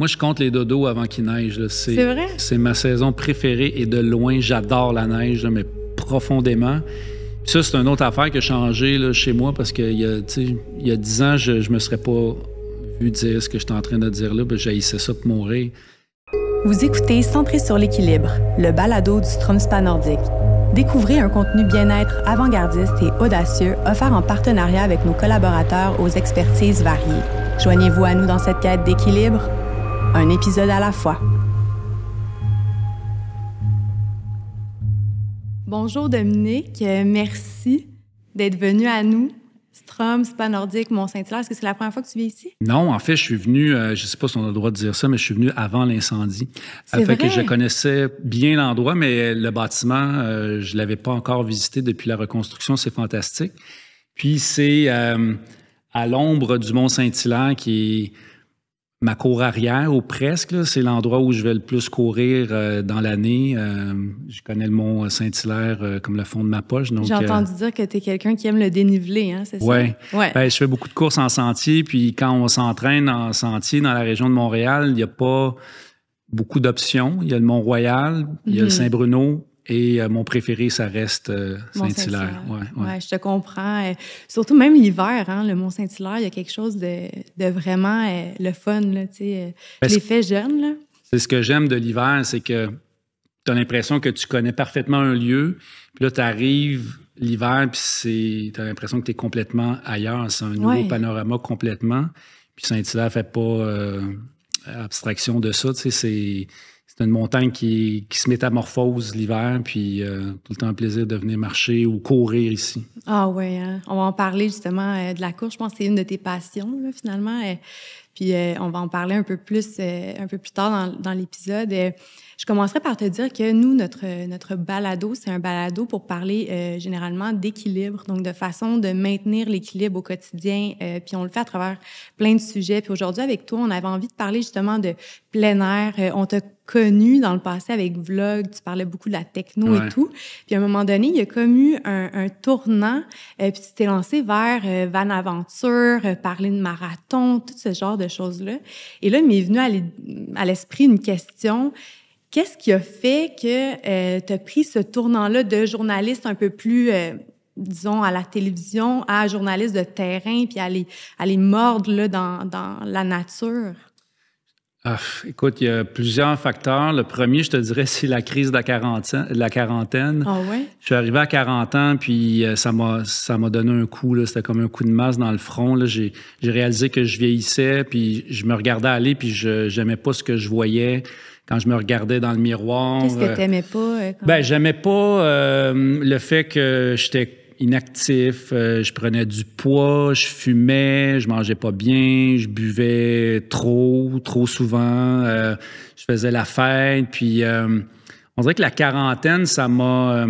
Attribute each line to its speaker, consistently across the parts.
Speaker 1: Moi, je compte les dodos avant qu'il neige.
Speaker 2: C'est vrai?
Speaker 1: C'est ma saison préférée et de loin, j'adore la neige, là, mais profondément. Puis ça, c'est une autre affaire qui a changé là, chez moi parce qu'il y a 10 ans, je me serais pas vu dire ce que j'étais en train de dire là. J'haïssais ça pour mourir.
Speaker 2: Vous écoutez Centré sur l'équilibre, le balado du Stromspa nordique. Découvrez un contenu bien-être avant-gardiste et audacieux offert en partenariat avec nos collaborateurs aux expertises variées. Joignez-vous à nous dans cette quête d'équilibre, un épisode à la fois. Bonjour Dominique, merci d'être venu à nous. Stromspa nordique, Mont-Saint-Hilaire. Est-ce que c'est la première fois que tu viens ici?
Speaker 1: Non, en fait, je suis venu, je ne sais pas si on a le droit de dire ça, mais je suis venu avant l'incendie.
Speaker 2: C'est vrai?
Speaker 1: Que je connaissais bien l'endroit, mais le bâtiment, je ne l'avais pas encore visité depuis la reconstruction. C'est fantastique. Puis c'est à l'ombre du Mont-Saint-Hilaire qui est ma cour arrière, ou presque. Là, c'est l'endroit où je vais le plus courir dans l'année. Je connais le Mont-Saint-Hilaire comme le fond de ma poche.
Speaker 2: J'ai entendu dire que tu es quelqu'un qui aime le dénivelé, hein, c'est ça?
Speaker 1: Ouais.
Speaker 2: Ouais.
Speaker 1: Je fais beaucoup de courses en sentier, puis quand on s'entraîne en sentier dans la région de Montréal, il n'y a pas beaucoup d'options. Il y a le Mont-Royal, il y a le Saint-Bruno, et mon préféré, ça reste Saint-Hilaire.
Speaker 2: Ouais, je te comprends. Surtout même l'hiver, hein, le Mont-Saint-Hilaire, il y a quelque chose de vraiment le fun. Là, je l'ai fait jeune. Là.
Speaker 1: C'est ce que j'aime de l'hiver, c'est que tu as l'impression que tu connais parfaitement un lieu, puis là, tu arrives l'hiver, puis tu as l'impression que tu es complètement ailleurs. C'est un nouveau panorama complètement. Puis Saint-Hilaire ne fait pas abstraction de ça. C'est une montagne qui se métamorphose l'hiver, puis tout le temps un plaisir de venir marcher ou courir ici.
Speaker 2: Ah oui, hein? On va en parler justement de la course. Je pense que c'est une de tes passions, là, finalement. Puis on va en parler un peu plus tard dans l'épisode. Je commencerai par te dire que nous, notre balado, c'est un balado pour parler généralement d'équilibre, donc de façon de maintenir l'équilibre au quotidien. Puis on le fait à travers plein de sujets. Puis aujourd'hui, avec toi, on avait envie de parler justement de plein air. On t'a connu dans le passé avec Vlog, tu parlais beaucoup de la techno et tout. Puis à un moment donné, il y a comme eu un tournant, puis tu t'es lancé vers Van Aventure, parler de marathon, tout ce genre de choses-là. Et là, il m'est venu à l'esprit une question. Qu'est-ce qui a fait que tu as pris ce tournant-là de journaliste un peu plus, disons, à la télévision, à journaliste de terrain, puis à les mordre là, dans la nature?
Speaker 1: Écoute, il y a plusieurs facteurs. Le premier, je te dirais, c'est la crise de la quarantaine.
Speaker 2: Ah ouais?
Speaker 1: Je suis arrivé à 40 ans, puis ça m'a donné un coup. Là. C'était comme un coup de masse dans le front. Là. J'ai réalisé que je vieillissais, puis je me regardais aller, puis je n'aimais pas ce que je voyais quand je me regardais dans le miroir.
Speaker 2: Qu'est-ce que tu n'aimais pas?
Speaker 1: J'aimais pas le fait que j'étais inactif, je prenais du poids, je fumais, je mangeais pas bien, je buvais trop souvent, je faisais la fête, puis on dirait que la quarantaine, ça m'a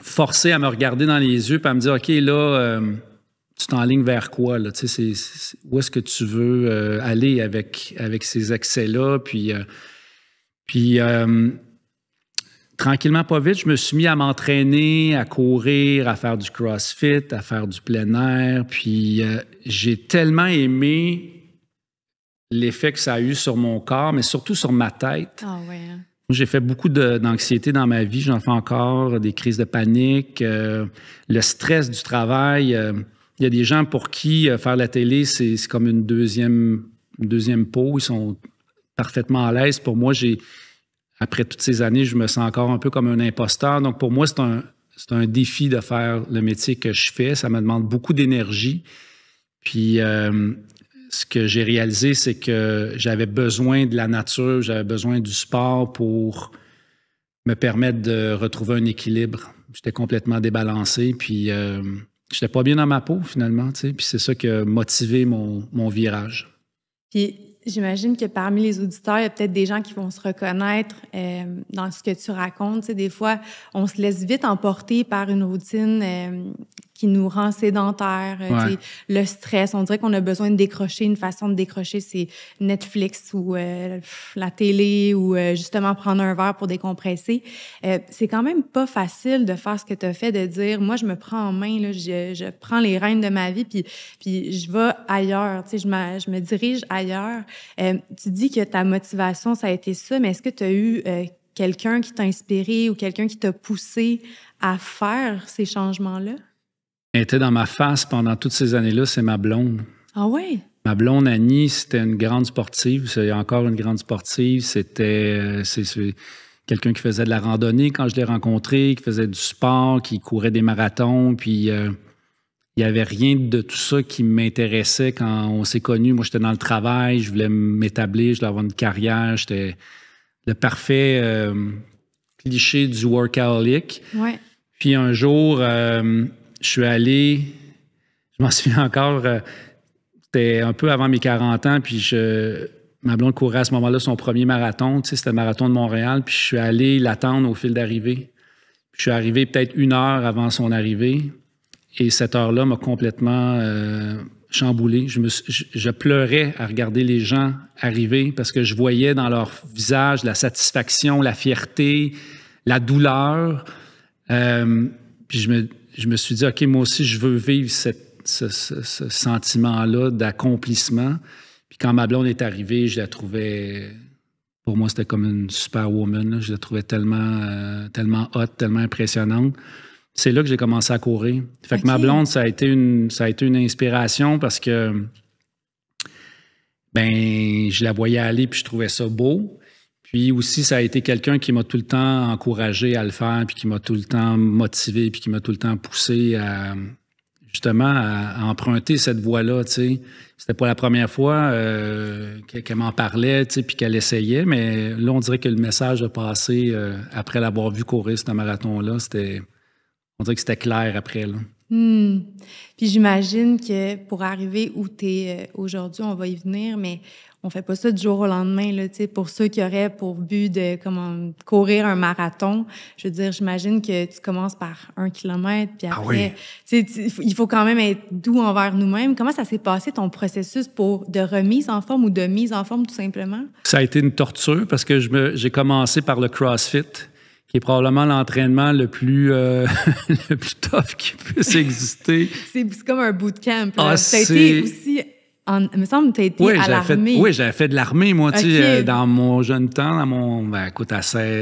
Speaker 1: forcé à me regarder dans les yeux et à me dire, OK, là, tu t'enlignes vers quoi, là? Tu sais, où est-ce que tu veux aller avec ces excès-là? Puis tranquillement, pas vite, je me suis mis à m'entraîner, à courir, à faire du crossfit, à faire du plein air. Puis j'ai tellement aimé l'effet que ça a eu sur mon corps, mais surtout sur ma tête.
Speaker 2: Ah ouais. Hein?
Speaker 1: J'ai fait beaucoup d'anxiété dans ma vie. J'en fais encore, des crises de panique, le stress du travail. Il y a des gens pour qui faire la télé, c'est comme une deuxième peau. Ils sont parfaitement à l'aise. Pour moi, après toutes ces années, je me sens encore un peu comme un imposteur. Donc, pour moi, c'est un défi de faire le métier que je fais. Ça me demande beaucoup d'énergie. Puis, ce que j'ai réalisé, c'est que j'avais besoin de la nature, j'avais besoin du sport pour me permettre de retrouver un équilibre. J'étais complètement débalancé, puis j'étais pas bien dans ma peau, finalement. Tu sais. Puis c'est ça qui a motivé mon virage.
Speaker 2: Puis, j'imagine que parmi les auditeurs, il y a peut-être des gens qui vont se reconnaître dans ce que tu racontes. Tu sais, des fois, on se laisse vite emporter par une routine qui nous rend sédentaires, le stress. On dirait qu'on a besoin de décrocher. Une façon de décrocher, c'est Netflix ou la télé ou justement prendre un verre pour décompresser. C'est quand même pas facile de faire ce que tu as fait, de dire, moi, je me prends en main, là, je prends les rênes de ma vie, puis je vais ailleurs, je me dirige ailleurs. Tu dis que ta motivation, ça a été ça, mais est-ce que tu as eu quelqu'un qui t'a inspiré ou quelqu'un qui t'a poussé à faire ces changements-là?
Speaker 1: Elle était dans ma face pendant toutes ces années-là, c'est ma blonde.
Speaker 2: Ah ouais?
Speaker 1: Ma blonde Annie, c'était une grande sportive. C'est encore une grande sportive. C'était c'est quelqu'un qui faisait de la randonnée quand je l'ai rencontré, qui faisait du sport, qui courait des marathons. Puis il n'y avait rien de tout ça qui m'intéressait quand on s'est connus. Moi, j'étais dans le travail, je voulais m'établir, je voulais avoir une carrière. J'étais le parfait cliché du workaholic.
Speaker 2: Ouais.
Speaker 1: Puis un jour... je suis allé, je m'en souviens encore, c'était un peu avant mes 40 ans, puis ma blonde courait à ce moment-là son premier marathon, c'était le marathon de Montréal, puis je suis allé l'attendre au fil d'arrivée. Je suis arrivé peut-être 1 heure avant son arrivée, et cette heure-là m'a complètement chamboulé. Je pleurais à regarder les gens arriver parce que je voyais dans leur visage la satisfaction, la fierté, la douleur. Puis je me suis dit, OK, moi aussi, je veux vivre ce sentiment-là d'accomplissement. Puis quand ma blonde est arrivée, je la trouvais... Pour moi, c'était comme une superwoman. Là. Je la trouvais tellement hot, tellement impressionnante. C'est là que j'ai commencé à courir. Fait que ma blonde, ça a été une inspiration parce que je la voyais aller puis je trouvais ça beau. Puis aussi, ça a été quelqu'un qui m'a tout le temps encouragé à le faire, puis qui m'a tout le temps motivé, puis qui m'a tout le temps poussé à emprunter cette voie-là, tu sais. C'était pas la première fois qu'elle m'en parlait, tu sais, puis qu'elle essayait, mais là, on dirait que le message a passé après l'avoir vu courir ce marathon-là. On dirait que c'était clair après, là.
Speaker 2: Puis j'imagine que pour arriver où tu es aujourd'hui, on va y venir, mais on fait pas ça du jour au lendemain, là, tu sais. Pour ceux qui auraient pour but de courir un marathon, je veux dire, j'imagine que tu commences par 1 kilomètre, puis après, il faut quand même être doux envers nous-mêmes. Comment ça s'est passé, ton processus de remise en forme ou de mise en forme, tout simplement? Ça
Speaker 1: a été une torture parce que j'ai commencé par le CrossFit, qui est probablement l'entraînement le plus tough qui puisse exister.
Speaker 2: C'est comme un bootcamp. Ça a été aussi... il me semble que tu as été à l'armée.
Speaker 1: Oui, j'avais fait de l'armée, moi, tu sais, dans mon jeune temps, écoute, à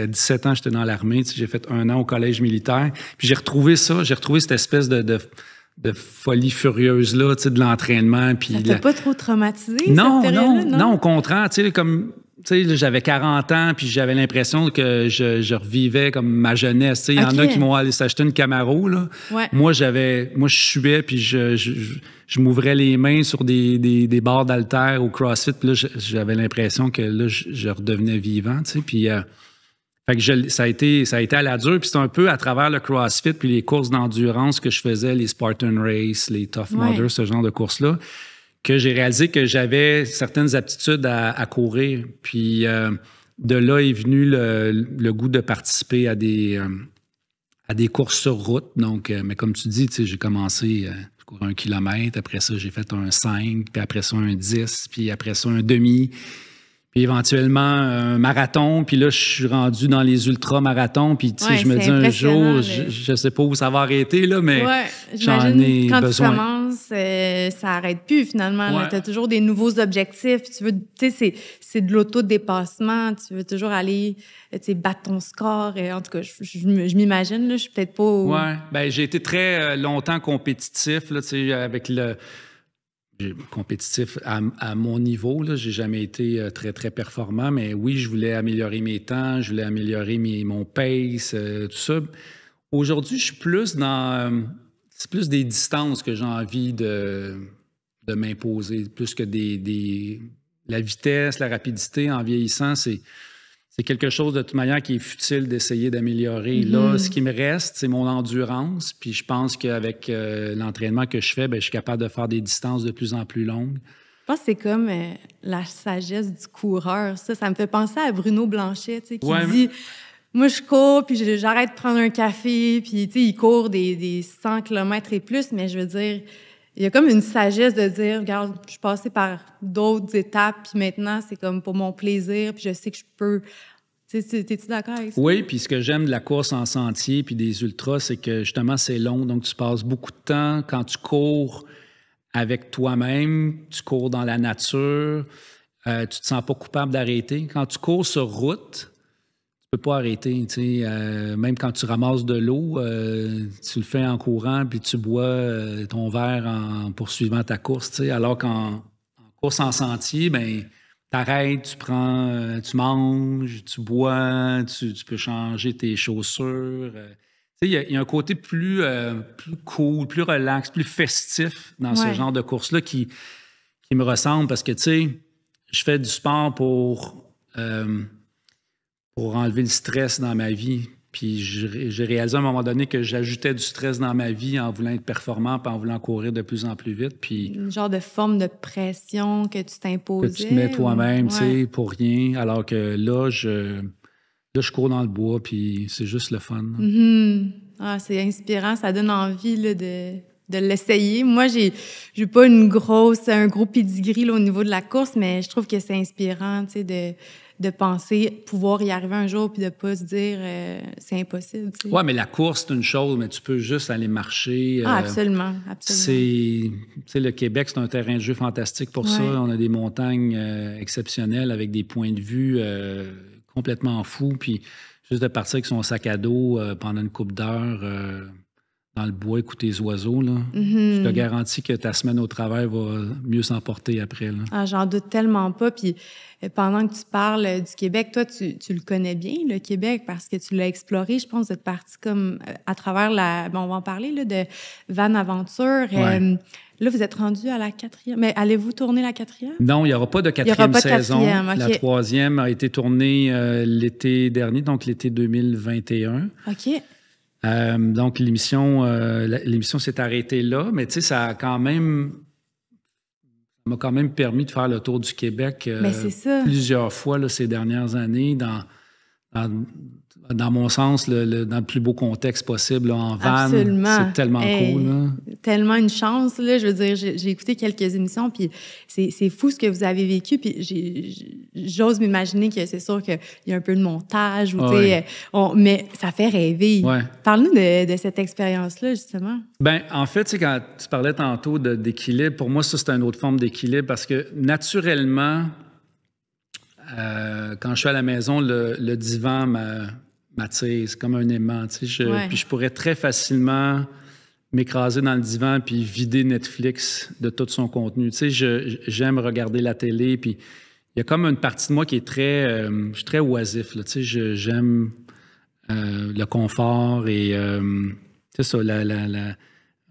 Speaker 1: 17 ans, j'étais dans l'armée, tu sais, j'ai fait 1 an au collège militaire, puis j'ai retrouvé cette espèce de folie furieuse-là, tu sais, de l'entraînement. Puis
Speaker 2: ça t'a pas trop traumatisé,
Speaker 1: non,
Speaker 2: cette période-là?
Speaker 1: Non, au contraire, tu sais, comme... Tu sais, j'avais 40 ans, puis j'avais l'impression que je revivais comme ma jeunesse. Tu sais, il y en a qui m'ont allé s'acheter une Camaro, là. Ouais. Moi, je suais, puis je m'ouvrais les mains sur des barres d'haltères au CrossFit, puis là, j'avais l'impression que là, je redevenais vivant, tu sais, puis... fait que ça a été à la dure, puis c'est un peu à travers le CrossFit, puis les courses d'endurance que je faisais, les Spartan Race, les Tough Mudder, ce genre de courses-là, que j'ai réalisé que j'avais certaines aptitudes à courir. Puis de là est venu le goût de participer à des courses sur route. Donc, mais comme tu dis, j'ai commencé à courir 1 kilomètre. Après ça, j'ai fait un 5, puis après ça, un 10, puis après ça, un demi. Puis éventuellement, un marathon. Puis là, je suis rendu dans les ultra-marathons. Puis, tu sais, je me dis un jour, je sais pas où ça va arrêter, là, mais j'en ai
Speaker 2: quand
Speaker 1: besoin.
Speaker 2: Tu commences, ça arrête plus, finalement. Tu as toujours des nouveaux objectifs. Tu sais, c'est de l'autodépassement. Tu veux toujours aller, tu sais, battre ton score. En tout cas, je m'imagine, là, je suis peut-être pas...
Speaker 1: Oui, bien, j'ai été très longtemps compétitif, là, tu sais, avec compétitif à mon niveau. Je n'ai jamais été très, très performant, mais oui, je voulais améliorer mes temps, je voulais améliorer mon pace, tout ça. Aujourd'hui, je suis plus c'est plus des distances que j'ai envie de m'imposer, plus que la vitesse, la rapidité en vieillissant, c'est quelque chose de toute manière qui est futile d'essayer d'améliorer. Là, ce qui me reste, c'est mon endurance. Puis je pense qu'avec l'entraînement que je fais, je suis capable de faire des distances de plus en plus longues.
Speaker 2: Je pense que c'est comme la sagesse du coureur. Ça me fait penser à Bruno Blanchet, tu sais, qui dit moi, je cours, puis j'arrête de prendre un café, puis, tu sais, il court des 100 km et plus, mais je veux dire, il y a comme une sagesse de dire, regarde, je suis passée par d'autres étapes, puis maintenant, c'est comme pour mon plaisir, puis je sais que je peux... T'es-tu d'accord avec ça?
Speaker 1: Oui, puis ce que j'aime de la course en sentier puis des ultras, c'est que justement, c'est long. Donc, tu passes beaucoup de temps quand tu cours avec toi-même, tu cours dans la nature, tu te sens pas coupable d'arrêter. Quand tu cours sur route, tu peux pas arrêter. Même quand tu ramasses de l'eau, tu le fais en courant puis tu bois ton verre en poursuivant ta course. Alors qu'en course en sentier, ben t'arrêtes, tu prends, tu manges, tu bois, tu peux changer tes chaussures. Il y a un côté plus cool, plus relax, plus festif dans ce genre de course-là qui me ressemble parce que, tu sais, je fais du sport pour enlever le stress dans ma vie. Puis j'ai réalisé à un moment donné que j'ajoutais du stress dans ma vie en voulant être performant puis en voulant courir de plus en plus vite. Puis
Speaker 2: une genre de forme de pression que tu t'imposais.
Speaker 1: Que tu te mets toi-même, tu sais, pour rien. Alors que là, je cours dans le bois puis c'est juste le fun.
Speaker 2: Ah, c'est inspirant. Ça donne envie là, de l'essayer. Moi, j'ai pas un gros pedigree là, au niveau de la course, mais je trouve que c'est inspirant, tu sais, de penser pouvoir y arriver un jour puis de pas se dire c'est impossible. Tu sais.
Speaker 1: Oui, mais la course, c'est une chose, mais tu peux juste aller marcher.
Speaker 2: Absolument.
Speaker 1: Le Québec, c'est un terrain de jeu fantastique pour ça. On a des montagnes exceptionnelles avec des points de vue complètement fous. Puis juste de partir avec son sac à dos pendant une couple d'heures dans le bois, écouter les oiseaux, là. Je te garantis que ta semaine au travail va mieux s'emporter après. Là.
Speaker 2: Ah, j'en doute tellement pas. Puis pendant que tu parles du Québec, toi, tu le connais bien, le Québec, parce que tu l'as exploré. Je pense que tu es parti comme à travers on va en parler, là, de Van Aventure. Là, vous êtes rendu à la 4e. Mais allez-vous tourner la 4e?
Speaker 1: Non, il n'y aura pas de 4e saison.
Speaker 2: Okay.
Speaker 1: La 3e a été tournée l'été dernier, donc l'été 2021.
Speaker 2: OK.
Speaker 1: Donc, l'émission s'est arrêtée là, mais tu sais, ça m'a quand même permis de faire le tour du Québec plusieurs fois là, ces dernières années, dans mon sens, dans le plus beau contexte possible, là, en van.
Speaker 2: Absolument.
Speaker 1: C'est tellement cool. Là.
Speaker 2: Tellement une chance. Là. Je veux dire, j'ai écouté quelques émissions, puis c'est fou ce que vous avez vécu. Puis j'ose m'imaginer que c'est sûr qu'il y a un peu de montage, mais ça fait rêver.
Speaker 1: Ouais.
Speaker 2: Parle-nous de cette expérience-là, justement.
Speaker 1: Bien, en fait, quand tu parlais tantôt d'équilibre, pour moi, ça, c'est une autre forme d'équilibre parce que, naturellement, quand je suis à la maison, le divan m'attire, c'est comme un aimant. Puis je pourrais très facilement m'écraser dans le divan puis vider Netflix de tout son contenu. J'aime regarder la télé, puis il y a comme une partie de moi qui est je suis très oisif. Là, j'aime le confort et c'est ça,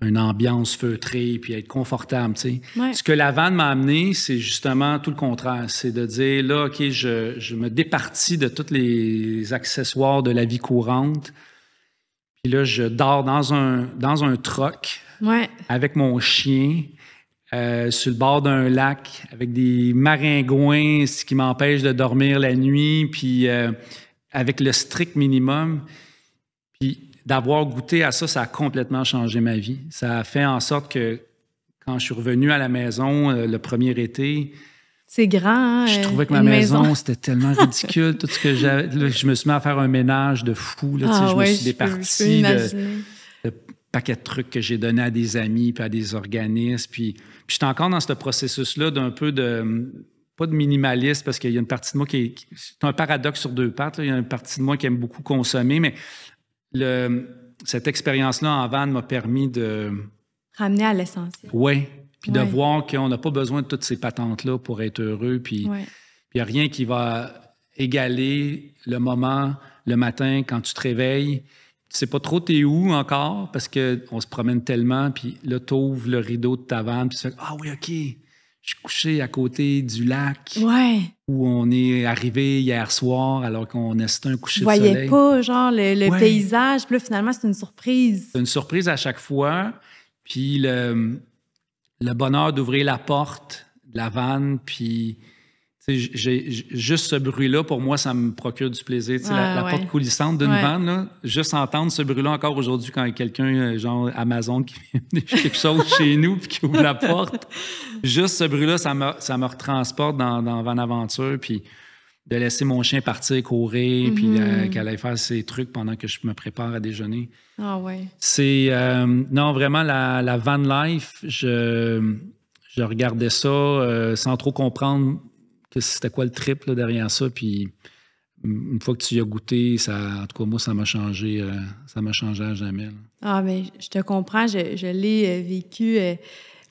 Speaker 1: une ambiance feutrée, puis être confortable, tu sais.
Speaker 2: Ouais.
Speaker 1: Ce que la vanne m'a amené, c'est justement tout le contraire. C'est de dire, là, OK, je me départis de tous les accessoires de la vie courante. Puis là, je dors dans un troc avec mon chien sur le bord d'un lac avec des maringouins, ce qui m'empêche de dormir la nuit, puis avec le strict minimum. Puis d'avoir goûté à ça, ça a complètement changé ma vie. Ça a fait en sorte que quand je suis revenu à la maison le premier été,
Speaker 2: c'est grand, hein?
Speaker 1: Je trouvais que ma maison, c'était tellement ridicule. Tout ce que j'avais. Là, je me suis mis à faire un ménage de fou. Là, je me suis départi de paquet de trucs que j'ai donnés à des amis puis à des organismes. Puis j'étais encore dans ce processus-là d'un peu pas de minimaliste, parce qu'il y a une partie de moi c'est un paradoxe sur deux pattes. Là. Il y a une partie de moi qui aime beaucoup consommer, mais cette expérience-là en van m'a permis de...
Speaker 2: ramener à l'essentiel.
Speaker 1: Oui. Puis de voir qu'on n'a pas besoin de toutes ces patentes-là pour être heureux. Puis il n'y a rien qui va égaler le moment, le matin, quand tu te réveilles. Tu sais pas trop t'es où encore, parce qu'on se promène tellement. Puis là, tu ouvres le rideau de ta vanne, puis tu fais « Ah oui, OK, je suis couché à côté du lac où on est arrivé hier soir alors qu'on assistait un coucher de soleil. »
Speaker 2: Tu voyais pas, genre, le paysage. Puis là, finalement, c'est une surprise.
Speaker 1: C'est une surprise à chaque fois. Puis le bonheur d'ouvrir la porte de la vanne, puis Juste ce bruit-là, pour moi, ça me procure du plaisir. La porte coulissante d'une vanne, là, juste entendre ce bruit-là encore aujourd'hui quand il y a quelqu'un, genre Amazon, qui vient quelque chose chez nous puis qui ouvre la porte. Juste ce bruit-là, ça me retransporte dans Van Aventure. Puis de laisser mon chien partir courir, puis qu'elle aille faire ses trucs pendant que je me prépare à déjeuner.
Speaker 2: Ah ouais.
Speaker 1: C'est... non, vraiment, la van life, je regardais ça sans trop comprendre que c'était quoi le trip là, derrière ça. Puis une fois que tu y as goûté, en tout cas, moi, ça m'a changé à jamais. Là.
Speaker 2: Ah, mais je te comprends. Je l'ai vécu.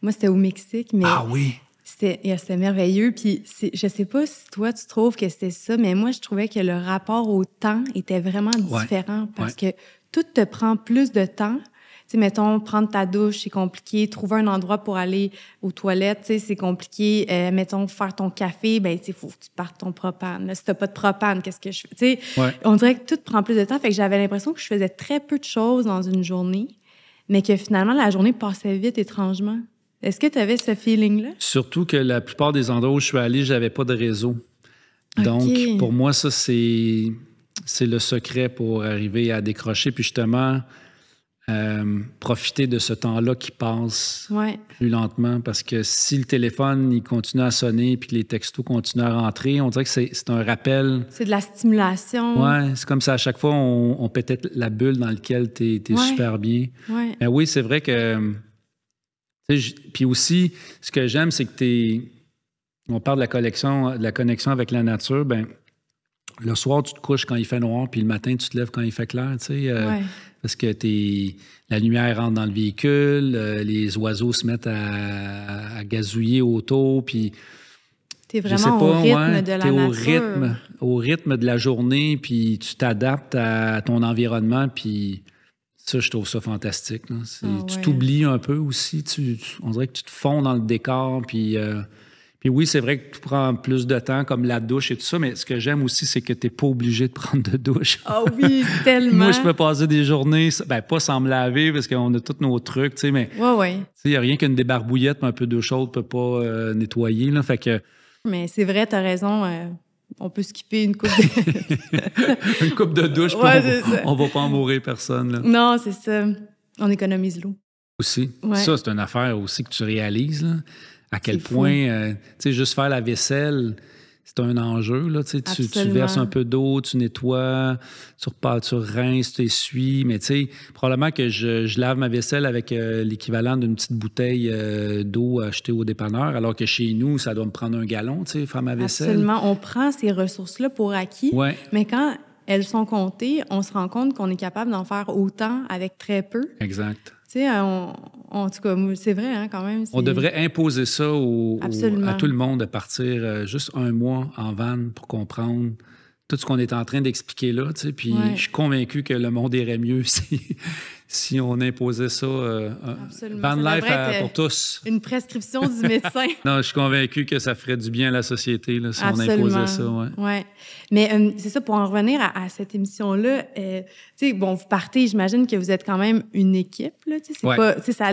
Speaker 2: Moi, c'était au Mexique, mais...
Speaker 1: Ah oui!
Speaker 2: C'était merveilleux. Puis je sais pas si toi, tu trouves que c'était ça, mais moi, je trouvais que le rapport au temps était vraiment différent parce que tout te prend plus de temps. Tu sais, mettons, prendre ta douche, c'est compliqué. Trouver un endroit pour aller aux toilettes, tu sais, c'est compliqué. Mettons, faire ton café, ben, tu sais, faut que tu partes ton propane. Là, si t'as pas de propane, qu'est-ce que je fais? Tu sais, on dirait que tout prend plus de temps. Fait que j'avais l'impression que je faisais très peu de choses dans une journée, mais que finalement, la journée passait vite, étrangement. Est-ce que tu avais ce feeling-là?
Speaker 1: Surtout que la plupart des endroits où je suis allé, j'avais pas de réseau. Donc, pour moi, ça, c'est le secret pour arriver à décrocher. Puis justement, profiter de ce temps-là qui passe plus lentement. Parce que si le téléphone, il continue à sonner puis que les textos continuent à rentrer, on dirait que c'est un rappel. C'est
Speaker 2: de la stimulation.
Speaker 1: Oui, c'est comme ça. À chaque fois, on pétait la bulle dans laquelle tu es super bien.
Speaker 2: Ouais.
Speaker 1: Mais oui, c'est vrai que... Puis aussi, ce que j'aime, c'est que on parle de la connexion avec la nature. Ben, le soir, tu te couches quand il fait noir, puis le matin, tu te lèves quand il fait clair, parce que la lumière rentre dans le véhicule, les oiseaux se mettent à gazouiller autour, puis...
Speaker 2: T'es vraiment au rythme de la nature.
Speaker 1: Au rythme de la journée, puis tu t'adaptes à ton environnement, puis... Ça, je trouve ça fantastique. Là. Tu t'oublies un peu aussi. On dirait que tu te fonds dans le décor. Puis oui, c'est vrai que tu prends plus de temps, comme la douche et tout ça, mais ce que j'aime aussi, c'est que tu n'es pas obligé de prendre de douche.
Speaker 2: Ah oui, tellement!
Speaker 1: Moi, je peux passer des journées, pas sans me laver, parce qu'on a tous nos trucs, mais il n'y a rien qu'une débarbouillette, mais un peu d'eau chaude ne peut pas nettoyer. Là, fait que...
Speaker 2: Mais c'est vrai, tu as raison. On peut skipper une coupe de...
Speaker 1: une coupe de douche, on va pas en mourir personne. Là.
Speaker 2: Non, c'est ça. On économise l'eau.
Speaker 1: Aussi. Ça, c'est une affaire aussi que tu réalises, là, à quel point, juste faire la vaisselle, c'est un enjeu. Là, tu verses un peu d'eau, tu nettoies, tu rinces, tu essuies. Mais probablement que je lave ma vaisselle avec l'équivalent d'une petite bouteille d'eau achetée au dépanneur, alors que chez nous, ça doit me prendre 1 gallon, faire ma vaisselle.
Speaker 2: Absolument. On prend ces ressources-là pour acquis, mais quand elles sont comptées, on se rend compte qu'on est capable d'en faire autant avec très peu.
Speaker 1: Exact.
Speaker 2: En tout cas, c'est vrai, hein, quand même.
Speaker 1: On devrait imposer ça à tout le monde de partir juste 1 mois en van pour comprendre tout ce qu'on est en train d'expliquer là. Puis je suis convaincu que le monde irait mieux si on imposait ça. Van life pour tous.
Speaker 2: Une prescription du médecin.
Speaker 1: Non, je suis convaincu que ça ferait du bien à la société là, si on imposait ça.
Speaker 2: Ouais. Mais c'est ça, pour en revenir à cette émission-là, vous partez, j'imagine que vous êtes quand même une équipe. Là,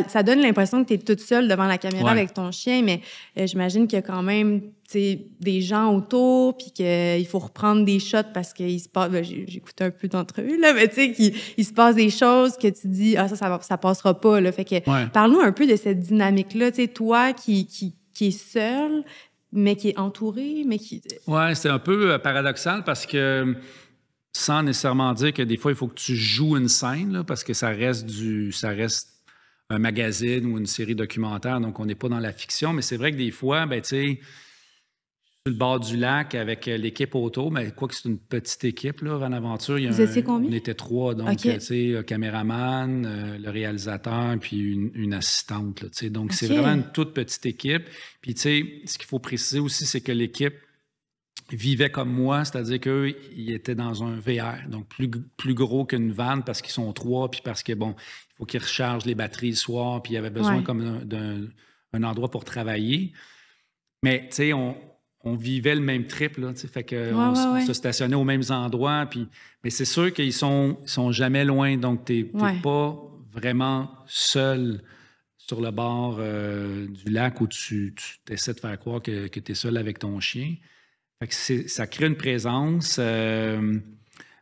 Speaker 2: ça donne l'impression que tu es toute seule devant la caméra avec ton chien, mais j'imagine qu'il y a quand même des gens autour, puis qu'il faut reprendre des shots parce qu'il se passe... j'ai écouté un peu d'entrevue, là, mais qu'il se passe des choses que tu dis, ça passera pas, là. Fait que parle-nous un peu de cette dynamique-là, toi qui est seul, mais qui est entouré, mais qui...
Speaker 1: Oui, c'est un peu paradoxal parce que, sans nécessairement dire que des fois, il faut que tu joues une scène, là, parce que ça reste un magazine ou une série documentaire, donc on n'est pas dans la fiction, mais c'est vrai que des fois, sur le bord du lac avec l'équipe autour, mais quoique c'est une petite équipe, là, Van Aventure.
Speaker 2: Vous étiez combien?
Speaker 1: On était 3, donc, caméraman, le réalisateur, puis une assistante, là, donc c'est vraiment une toute petite équipe. Puis, ce qu'il faut préciser aussi, c'est que l'équipe vivait comme moi, c'est-à-dire qu'eux, ils étaient dans un VR, donc plus gros qu'une vanne parce qu'ils sont 3, puis parce que, il faut qu'ils rechargent les batteries le soir, puis il y avait besoin comme d'un endroit pour travailler. Mais, on vivait le même trip, là, fait qu'on se stationnait aux mêmes endroits. Mais c'est sûr qu'ils sont jamais loin, donc tu n'es pas vraiment seul sur le bord du lac où tu essaies de faire croire que tu es seul avec ton chien. Fait que ça crée une présence, mais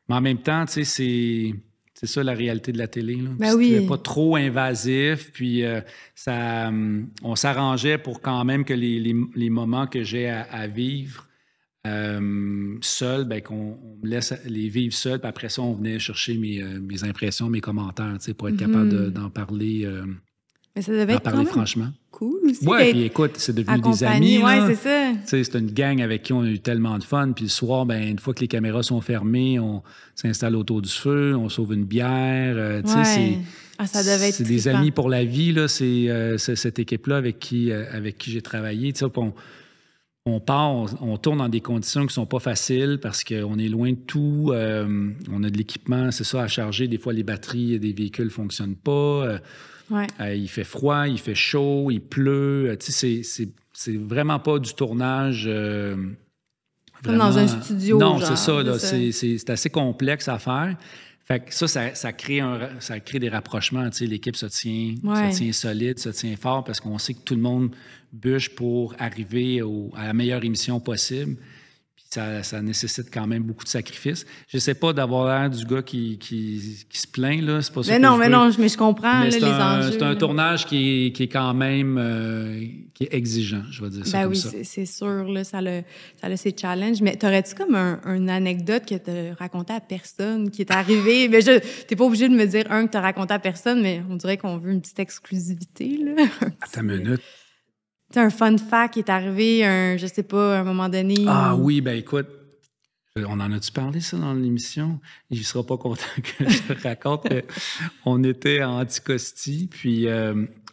Speaker 1: en même temps, tu sais, c'est ça la réalité de la télé. Là.
Speaker 2: Ben oui.
Speaker 1: C'était pas trop invasif, puis on s'arrangeait pour quand même que les moments que j'ai à vivre seul, ben, qu'on me laisse les vivre seul, puis après ça, on venait chercher mes impressions, mes commentaires, tu sais, pour être capable d'en parler.
Speaker 2: Mais ça devait être quand même
Speaker 1: franchement.
Speaker 2: Cool aussi.
Speaker 1: Oui, puis écoute, c'est devenu des amis.
Speaker 2: Oui, c'est ça.
Speaker 1: Tu sais, c'est une gang avec qui on a eu tellement de fun. Puis le soir, ben, une fois que les caméras sont fermées, on s'installe autour du feu, on sauve une bière. Tu sais,
Speaker 2: ça devait être
Speaker 1: c'est des amis pour la vie, là. C'est cette équipe-là avec qui j'ai travaillé. Tu sais, on tourne dans des conditions qui ne sont pas faciles parce qu'on est loin de tout. On a de l'équipement, c'est ça, à charger. Des fois, les batteries des véhicules ne fonctionnent pas. Il fait froid, il fait chaud, il pleut. Tu sais, c'est vraiment pas du tournage.
Speaker 2: Comme dans un studio.
Speaker 1: Non,
Speaker 2: genre,
Speaker 1: c'est ça. Là, c'est assez complexe à faire. Fait que ça crée des rapprochements. Tu sais, l'équipe se tient solide, se tient fort parce qu'on sait que tout le monde bûche pour arriver à la meilleure émission possible. Ça nécessite quand même beaucoup de sacrifices. Je ne sais pas d'avoir l'air du gars qui se plaint, là. C'est pas ça
Speaker 2: mais je comprends
Speaker 1: mais
Speaker 2: là, les enjeux.
Speaker 1: C'est un tournage qui est quand même qui est exigeant, je vais dire ça comme ça.
Speaker 2: C'est sûr, là, ça a ses challenges. Mais t'aurais-tu comme une anecdote que tu as racontée à personne qui est arrivée? Mais t'es pas obligé de me dire que tu as raconté à personne, mais on dirait qu'on veut une petite exclusivité, là.
Speaker 1: Attends une minute.
Speaker 2: C'est un fun fact qui est arrivé, je sais pas, à un moment donné.
Speaker 1: Ah oui, ben écoute, on en a-tu parlé, ça, dans l'émission? Il ne sera pas content que je le raconte. On était à Anticosti, puis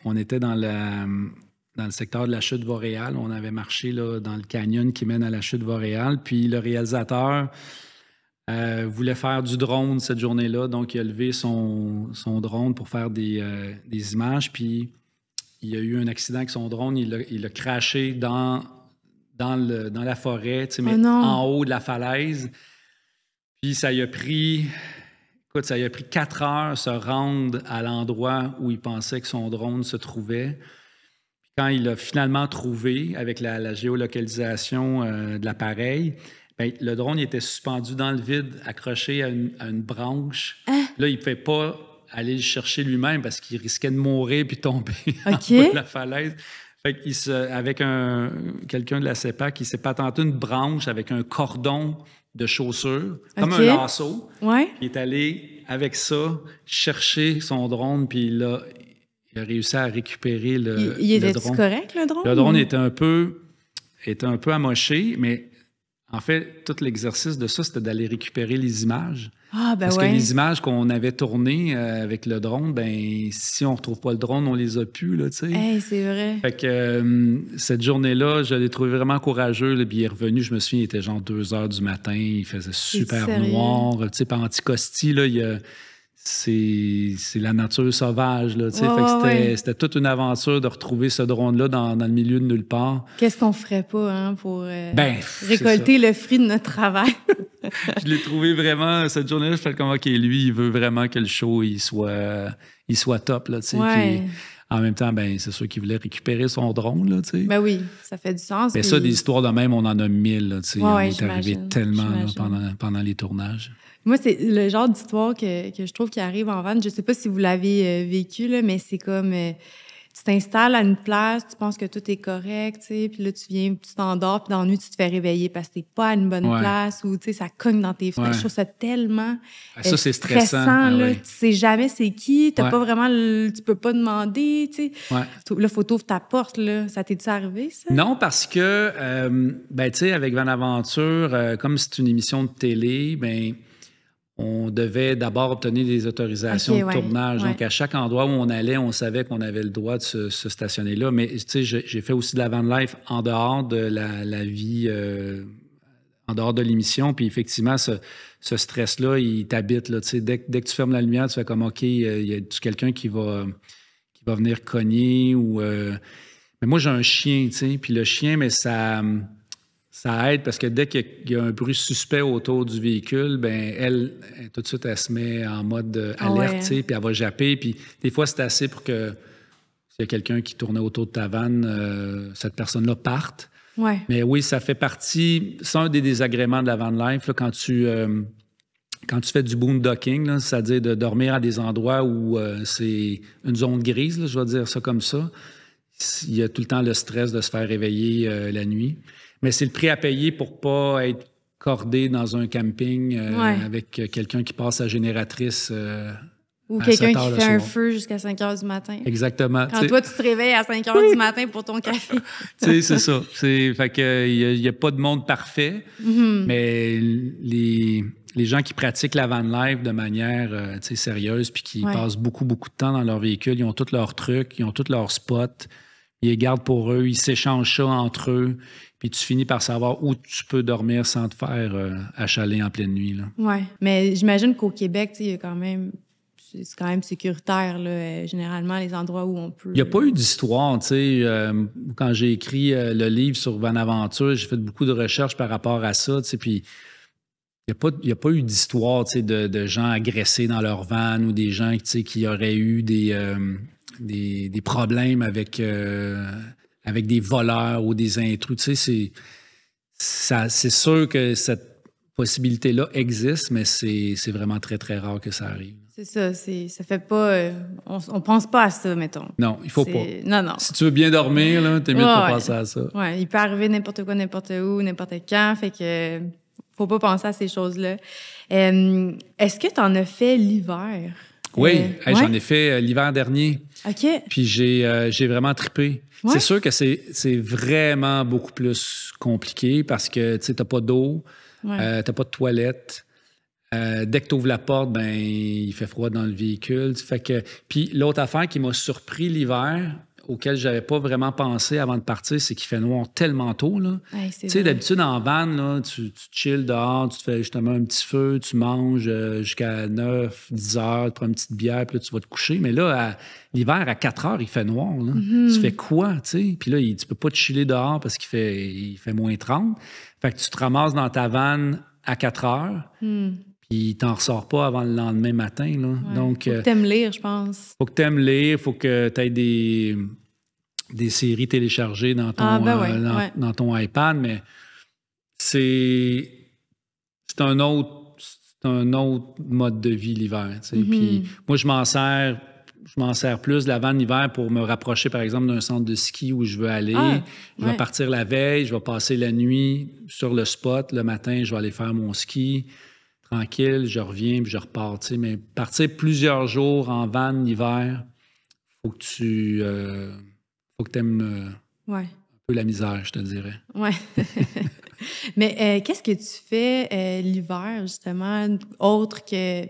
Speaker 1: on était dans le secteur de la chute Vauréal. On avait marché là, dans le canyon qui mène à la chute Vauréal. Puis le réalisateur voulait faire du drone cette journée-là. Donc, il a levé son drone pour faire des images. Puis il y a eu un accident avec son drone. Il a crashé dans la forêt, mais en haut de la falaise. Puis ça y a pris 4 heures se rendre à l'endroit où il pensait que son drone se trouvait. Puis quand il a finalement trouvé, avec la géolocalisation de l'appareil, bien, le drone il était suspendu dans le vide, accroché à une branche. Là, il ne pouvait pas aller le chercher lui-même parce qu'il risquait de mourir puis tomber en bas de la falaise. Fait qu'il avec quelqu'un de la CEPAC, il s'est patenté une branche avec un cordon de chaussures, comme un lasso. Il est allé, avec ça, chercher son drone, puis il a réussi à récupérer le drone.
Speaker 2: Il était correct, le drone?
Speaker 1: Le drone était un peu amoché, mais en fait, tout l'exercice de ça, c'était d'aller récupérer les images. Parce que les images qu'on avait tournées avec le drone, ben si on ne retrouve pas le drone, on les a plus, là, tu sais.
Speaker 2: Hey, c'est vrai.
Speaker 1: Fait que cette journée-là, je l'ai trouvé vraiment courageux. Là, puis il est revenu, je me souviens, il était genre 2 heures du matin, il faisait super noir. Tu sais, par Anticosti, là, c'est la nature sauvage, là, tu sais. Fait que c'était toute une aventure de retrouver ce drone-là dans le milieu de nulle part.
Speaker 2: Qu'est-ce qu'on ferait pas pour récolter le fruit de notre travail?
Speaker 1: Je l'ai trouvé vraiment, cette journée-là, je fais comme, OK, lui, il veut vraiment que le show, il soit top, là, tu sais. Puis en même temps, ben c'est sûr qu'il voulait récupérer son drone, là, tu sais.
Speaker 2: Ben oui, ça fait du sens.
Speaker 1: Mais ça, des histoires de même, on en a 1000, là, tu sais. On est arrivé tellement là, pendant les tournages.
Speaker 2: Moi, c'est le genre d'histoire que je trouve qui arrive en van. Je sais pas si vous l'avez vécu, là, mais c'est comme... tu t'installes à une place, tu penses que tout est correct, tu sais, puis là, tu t'endors, puis dans la nuit, tu te fais réveiller parce que t'es pas à une bonne place ou, tu sais, ça cogne dans tes fenêtres. Je trouve ça tellement
Speaker 1: ça, c'est stressant.
Speaker 2: Là. Tu sais jamais c'est qui, t'as pas vraiment... tu peux pas demander, tu sais. Là, faut t'ouvrir ta porte, là. Ça t'est-tu arrivé, ça?
Speaker 1: Non, parce que, ben, tu sais, avec Bonaventure, comme c'est une émission de télé, ben on devait d'abord obtenir des autorisations de tournage. Donc, à chaque endroit où on allait, on savait qu'on avait le droit de se stationner là. Mais, tu sais, j'ai fait aussi de la van life en dehors de la vie, en dehors de l'émission. Puis, effectivement, ce stress-là, il t'habite, là. Tu sais, dès que tu fermes la lumière, tu fais comme, OK, il y a quelqu'un qui va venir cogner ou... Mais moi, j'ai un chien, tu sais. Puis le chien, mais ça aide parce que dès qu'il y a un bruit suspect autour du véhicule, ben elle tout de suite, elle se met en mode alerte, tu sais, puis elle va japper. Puis des fois, c'est assez pour que s'il y a quelqu'un qui tournait autour de ta vanne, cette personne-là parte.
Speaker 2: Ouais.
Speaker 1: Mais oui, ça fait partie... C'est un des désagréments de la van life, là, quand tu fais du boondocking, là, c'est-à-dire de dormir à des endroits où c'est une zone grise, là, je vais dire ça comme ça. Il y a tout le temps le stress de se faire réveiller la nuit. Mais c'est le prix à payer pour pas être cordé dans un camping avec quelqu'un qui passe sa génératrice
Speaker 2: ou
Speaker 1: à
Speaker 2: quelqu'un
Speaker 1: 7 heures
Speaker 2: qui
Speaker 1: le
Speaker 2: fait un
Speaker 1: soir.
Speaker 2: feu jusqu'à 5 heures du matin.
Speaker 1: Exactement.
Speaker 2: Quand toi, tu te réveilles à 5 heures du matin pour ton café.
Speaker 1: Tu sais, c'est ça. Fait que il y a pas de monde parfait, mais les gens qui pratiquent la van life de manière tu sais, sérieuse puis qui passent beaucoup, beaucoup de temps dans leur véhicule, ils ont tous leurs trucs, ils ont tous leurs spots, ils les gardent pour eux, ils s'échangent ça entre eux, puis tu finis par savoir où tu peux dormir sans te faire achaler en pleine nuit.
Speaker 2: Oui, mais j'imagine qu'au Québec, il y a quand même... C'est quand même sécuritaire, là, généralement, les endroits où on peut...
Speaker 1: Il n'y a pas eu d'histoire, tu sais. Quand j'ai écrit le livre sur Van Aventure, j'ai fait beaucoup de recherches par rapport à ça, tu sais, puis il n'y a pas eu d'histoire, tu sais, de gens agressés dans leur van ou des gens, tu sais, qui auraient eu des problèmes avec des voleurs ou des intrus, tu sais, c'est sûr que cette possibilité-là existe, mais c'est vraiment très, très rare que ça arrive.
Speaker 2: C'est ça, ça fait pas... on pense pas à ça, mettons.
Speaker 1: Non, il faut pas.
Speaker 2: Non.
Speaker 1: Si tu veux bien dormir, là, t'es mieux de pas penser à ça.
Speaker 2: Oui, il peut arriver n'importe quoi, n'importe où, n'importe quand, fait que faut pas penser à ces choses-là. Est-ce que tu en as fait l'hiver?
Speaker 1: Oui, j'en ai fait l'hiver dernier.
Speaker 2: OK.
Speaker 1: Puis j'ai vraiment trippé.
Speaker 2: Ouais.
Speaker 1: C'est sûr que c'est vraiment beaucoup plus compliqué parce que tu n'as pas d'eau, tu n'as pas de toilette. Dès que tu ouvres la porte, ben il fait froid dans le véhicule. Fait que, puis l'autre affaire qui m'a surpris l'hiver, auquel je n'avais pas vraiment pensé avant de partir, c'est qu'il fait noir tellement tôt.
Speaker 2: Ouais,
Speaker 1: tu sais, d'habitude, en van, là, tu chilles dehors, tu te fais justement un petit feu, tu manges jusqu'à 9, 10 heures, tu prends une petite bière, puis là, tu vas te coucher. Mais là, l'hiver, à 4 heures, il fait noir. Là. Tu fais quoi, tu sais? Puis là, tu peux pas te chiller dehors parce qu'il fait moins 30. Fait que tu te ramasses dans ta vanne à 4 heures. Puis t'en ressors pas avant le lendemain matin. Là.
Speaker 2: Ouais.
Speaker 1: Donc,
Speaker 2: faut que t'aimes lire, je pense.
Speaker 1: Faut que t'aimes lire, faut que t'aies des séries téléchargées dans ton, dans ton iPad, mais c'est un autre mode de vie l'hiver. Tu sais. Puis moi, je m'en sers plus de la vanne l'hiver pour me rapprocher, par exemple, d'un centre de ski où je veux aller. Je vais partir la veille, je vais passer la nuit sur le spot. Le matin, je vais aller faire mon ski. Tranquille, je reviens puis je repars. Tu sais, mais partir plusieurs jours en van l'hiver, faut que tu aimes un peu la misère, je te dirais.
Speaker 2: Oui. Mais qu'est-ce que tu fais l'hiver, justement, autre que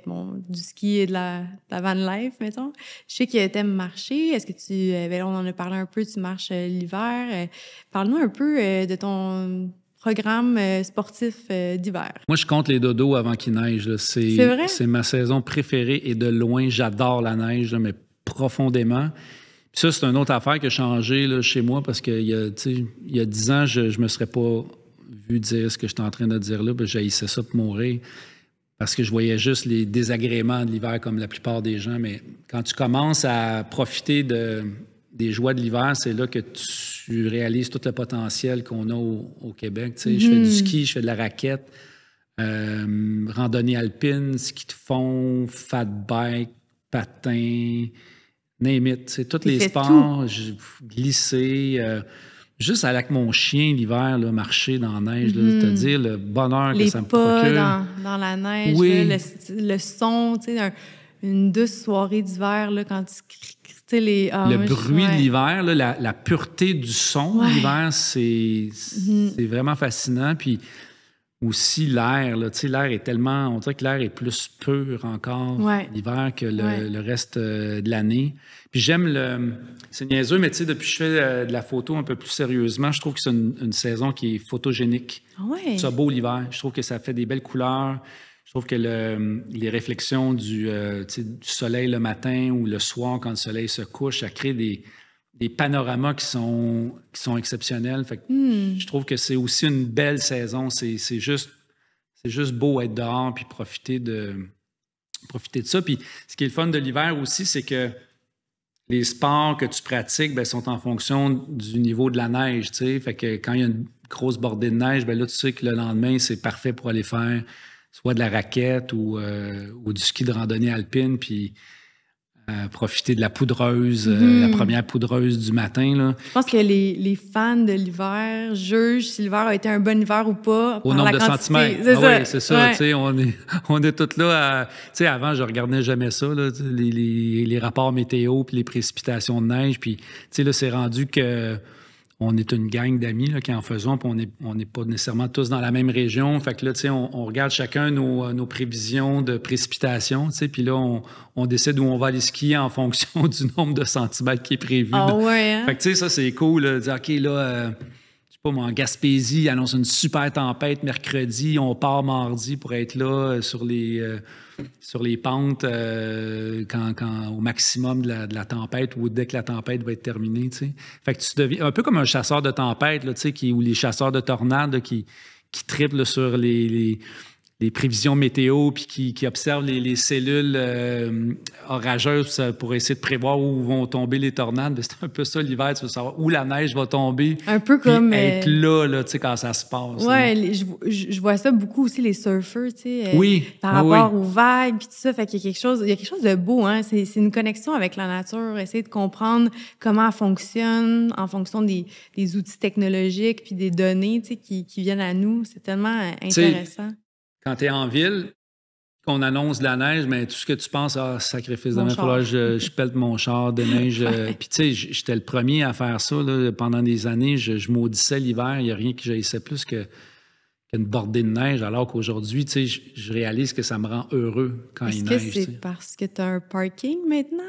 Speaker 2: du ski et de la van life, mettons? Je sais que tu aimes marcher. Est-ce que on en a parlé un peu, tu marches l'hiver. Parle-nous un peu de ton programme sportif d'hiver.
Speaker 1: Moi, je compte les dodos avant qu'il neige. C'est vrai? C'est ma saison préférée et de loin, j'adore la neige, là, mais profondément. Puis ça, c'est une autre affaire qui a changé là, chez moi parce qu'il y a 10 ans, je ne me serais pas vu dire ce que je suis en train de dire là. J'haïssais ça pour mourir parce que je voyais juste les désagréments de l'hiver comme la plupart des gens. Mais quand tu commences à profiter des joies de l'hiver, c'est là que tu réalises tout le potentiel qu'on a au Québec. Je fais du ski, je fais de la raquette, randonnée alpine, ski de fond, fat bike, patin, name it. C'est tous les sports, glisser, juste aller avec mon chien l'hiver, là, marcher dans la neige, là, te dire le bonheur que ça me procure.
Speaker 2: Les pas dans la neige, là, le son, une douce soirée d'hiver là, quand tu cries.
Speaker 1: Le bruit de l'hiver, là, la pureté du son de l'hiver, c'est vraiment fascinant. Puis aussi l'air, l'air est tellement... On dirait que l'air est plus pur encore l'hiver que le reste de l'année. Puis j'aime c'est niaiseux, mais depuis que je fais de la photo un peu plus sérieusement, je trouve que c'est une saison qui est photogénique. C'est beau l'hiver. Je trouve que ça fait des belles couleurs. Je trouve que les réflexions du soleil le matin ou le soir quand le soleil se couche, ça crée des panoramas qui sont exceptionnels. Fait que je trouve que c'est aussi une belle saison. C'est juste beau être dehors puis profiter de ça. Puis ce qui est le fun de l'hiver aussi, c'est que les sports que tu pratiques sont en fonction du niveau de la neige. T'sais. Fait que quand il y a grosse bordée de neige, bien là, tu sais que le lendemain, c'est parfait pour aller faire soit de la raquette ou du ski de randonnée alpine, puis profiter de la poudreuse, la première poudreuse du matin. Là.
Speaker 2: Je pense que les fans de l'hiver jugent si l'hiver a été un bon hiver ou pas
Speaker 1: au nombre de centimètres. Oui, c'est ça. Ouais. On est tous là. Avant, je regardais jamais ça, là, les rapports météo puis les précipitations de neige. Puis là, c'est rendu que on est une gang d'amis là, qui en faisons, puis on n'est pas nécessairement tous dans la même région. Fait que là, on regarde chacun nos prévisions de précipitation, puis là, on décide où on va aller skier en fonction du nombre de centimètres qui est prévu.
Speaker 2: Ah ouais, hein?
Speaker 1: Fait que ça, c'est cool, là, de dire, OK, là, je sais pas, moi, en Gaspésie, ils annoncent une super tempête mercredi, on part mardi pour être là sur les pentes au maximum de la tempête ou dès que la tempête va être terminée. T'sais. Fait que tu deviens un peu comme un chasseur de tempête là, ou les chasseurs de tornades là, qui triplent là, sur les prévisions météo puis qui observent les cellules orageuses pour essayer de prévoir où vont tomber les tornades. C'est un peu ça l'hiver, tu veux savoir où la neige va tomber.
Speaker 2: Un peu comme...
Speaker 1: être là tu sais, quand ça se passe.
Speaker 2: Oui, je vois ça beaucoup aussi, les surfeurs, tu sais,
Speaker 1: oui,
Speaker 2: par rapport aux vagues puis tout ça. Fait qu'il y a quelque chose de beau, hein. C'est une connexion avec la nature, essayer de comprendre comment elle fonctionne en fonction des outils technologiques puis des données, tu sais, qui viennent à nous. C'est tellement intéressant.
Speaker 1: Quand tu es en ville, qu'on annonce de la neige, mais tout ce que tu penses, sacrifice de main, il va falloir que je pète mon char de neige. Puis tu sais, j'étais le premier à faire ça là, pendant des années. Je maudissais l'hiver. Il n'y a rien que j'haïssais plus qu'une bordée de neige, alors qu'aujourd'hui, tu sais, je réalise que ça me rend heureux quand il neige.
Speaker 2: Est-ce que c'est parce que tu as un parking maintenant?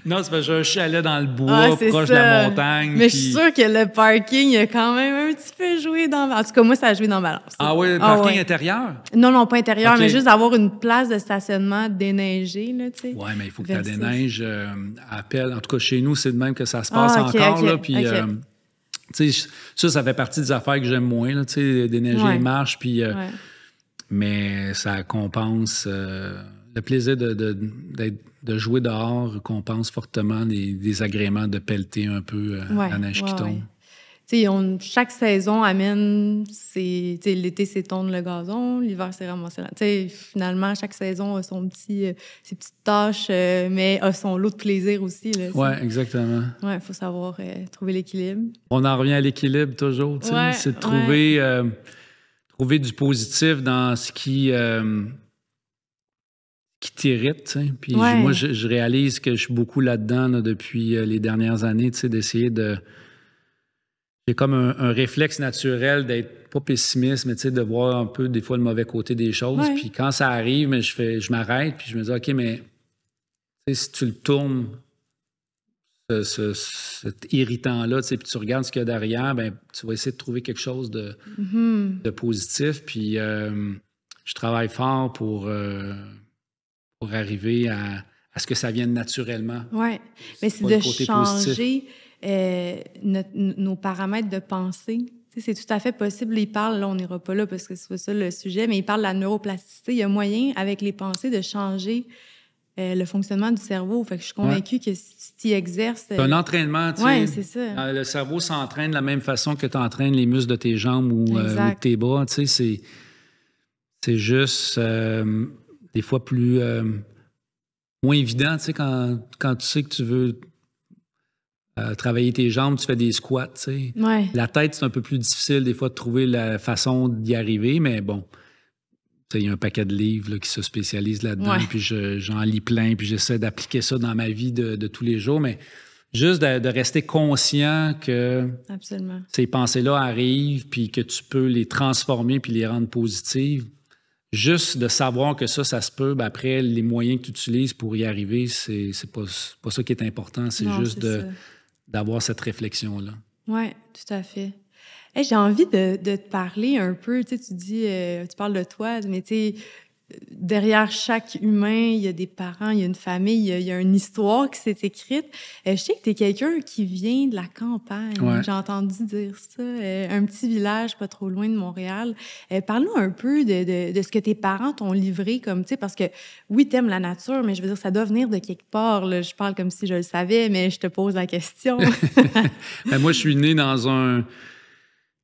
Speaker 1: Non, c'est parce que j'ai un chalet dans le bois, proche de la montagne.
Speaker 2: Mais je suis sûre que le parking a quand même un petit peu joué dans... En tout cas, moi, ça a joué dans ma balance.
Speaker 1: Ah oui, le parking intérieur?
Speaker 2: Non, pas intérieur, mais juste d'avoir une place de stationnement déneigée, là, tu sais.
Speaker 1: Oui, mais il faut que tu déneiges à pelle. En tout cas, chez nous, c'est de même que ça se passe encore, là, puis... Ça fait partie des affaires que j'aime moins, là, déneiger les marches, puis, mais ça compense le plaisir de jouer dehors, compense fortement les désagréments de pelleter un peu la neige qui tombe.
Speaker 2: Chaque saison amène, l'été, c'est tondre le gazon, l'hiver, c'est ramasser finalement, chaque saison a ses petites tâches, mais a son lot de plaisir aussi. Oui,
Speaker 1: exactement.
Speaker 2: Oui, il faut savoir trouver l'équilibre.
Speaker 1: On en revient à l'équilibre toujours, c'est de trouver du positif dans ce qui t'irrite. Puis moi, je réalise que je suis beaucoup là-dedans là, depuis les dernières années, d'essayer de... J'ai comme un réflexe naturel d'être pas pessimiste, mais de voir un peu des fois le mauvais côté des choses. Puis quand ça arrive, mais je m'arrête puis je me dis, OK, mais si tu le tournes, cet irritant-là, puis tu regardes ce qu'il y a derrière, ben tu vas essayer de trouver quelque chose de positif. Puis je travaille fort pour arriver à ce que ça vienne naturellement.
Speaker 2: Oui, mais c'est de changer... nos paramètres de pensée. C'est tout à fait possible. Il parle, là, on n'ira pas là parce que c'est pas ça le sujet, mais il parle de la neuroplasticité. Il y a moyen, avec les pensées, de changer le fonctionnement du cerveau. Fait que je suis convaincue que si tu y exerces...
Speaker 1: C'est un entraînement, tu sais.
Speaker 2: Oui, c'est ça.
Speaker 1: Le cerveau s'entraîne de la même façon que tu entraînes les muscles de tes jambes ou de tes bras. Tu sais, c'est juste des fois plus... moins évident, tu sais, quand tu sais que tu veux... travailler tes jambes, tu fais des squats, tu sais. La tête, c'est un peu plus difficile des fois de trouver la façon d'y arriver, mais bon, il y a un paquet de livres là, qui se spécialisent là-dedans, puis j'en lis plein, puis j'essaie d'appliquer ça dans ma vie de tous les jours, mais juste de rester conscient que ces pensées-là arrivent, puis que tu peux les transformer puis les rendre positives. Juste de savoir que ça se peut, ben après, les moyens que tu utilises pour y arriver, c'est pas ça qui est important, c'est juste d'avoir cette réflexion-là.
Speaker 2: Oui, tout à fait. Hey, j'ai envie de te parler un peu, tu dis, tu parles de toi, mais tu sais, derrière chaque humain, il y a des parents, il y a une famille, il y a une histoire qui s'est écrite. Je sais que tu es quelqu'un qui vient de la campagne. J'ai entendu dire ça. Un petit village pas trop loin de Montréal. Parle-nous un peu de ce que tes parents t'ont livré, comme, tu sais, parce que oui, t'aimes la nature, mais je veux dire, ça doit venir de quelque part. Là. Je parle comme si je le savais, mais je te pose la question.
Speaker 1: Moi, je suis né dans un